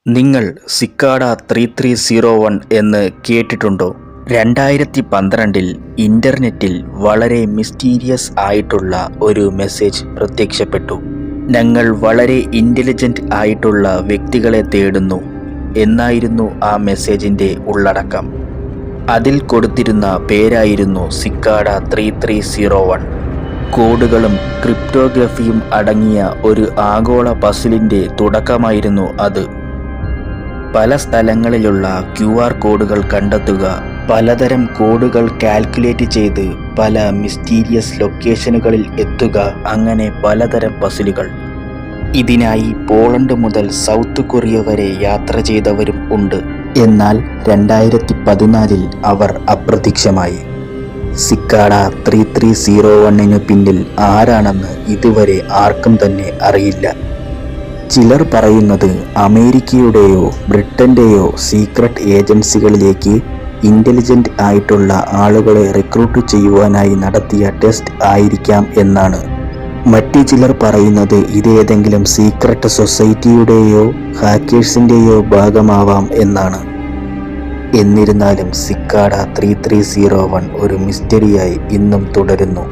നിങ്ങൾ സിക്കാഡ 3301 എന്ന് കേട്ടിട്ടുണ്ടോ? 2012 ഇന്റർനെറ്റിൽ വളരെ മിസ്റ്റീരിയസ് ആയിട്ടുള്ള ഒരു മെസ്സേജ് പ്രത്യക്ഷപ്പെട്ടു. ഞങ്ങൾ വളരെ ഇന്റലിജന്റ് ആയിട്ടുള്ള വ്യക്തികളെ തേടുന്നു എന്നായിരുന്നു ആ മെസ്സേജിന്റെ ഉള്ളടക്കം. അതിൽ കൊടുത്തിരുന്ന പേരായിരുന്നു സിക്കാഡ 3301. കോഡുകളും ക്രിപ്റ്റോഗ്രഫിയും അടങ്ങിയ ഒരു ആഗോള പസിലിന്റെ തുടക്കമായിരുന്നു അത്. പല സ്ഥലങ്ങളിലുള്ള QR കോഡുകൾ കണ്ടെത്തുക, പലതരം കോഡുകൾ കാൽക്കുലേറ്റ് ചെയ്ത് പല മിസ്റ്റീരിയസ് ലൊക്കേഷനുകളിൽ എത്തുക, അങ്ങനെ പലതരം പസിലുകൾ. ഇതിനായി പോളണ്ട് മുതൽ സൗത്ത് കൊറിയ വരെ യാത്ര ചെയ്തവരും ഉണ്ട്. എന്നാൽ 2014 അവർ അപ്രത്യക്ഷമായി. സിക്കാഡ 3301 പിന്നിൽ ആരാണെന്ന് ഇതുവരെ ആർക്കും തന്നെ അറിയില്ല. ചിലർ പറയുന്നത് അമേരിക്കയുടെയോ ബ്രിട്ടന്റെയോ സീക്രട്ട് ഏജൻസികളിലേക്ക് ഇന്റലിജന്റ് ആയിട്ടുള്ള ആളുകളെ റിക്രൂട്ട് ചെയ്യുവാനായി നടത്തിയ ടെസ്റ്റ് ആയിരിക്കാം എന്നാണ്. മറ്റു ചിലർ പറയുന്നത് ഇതേതെങ്കിലും സീക്രട്ട് സൊസൈറ്റിയുടെയോ ഹാക്കേഴ്സിന്റെയോ ഭാഗമാവാം എന്നാണ്. എന്നിരുന്നാലും സിക്കാഡ 3301 ഒരു മിസ്റ്ററിയായി ഇന്നും തുടരുന്നു.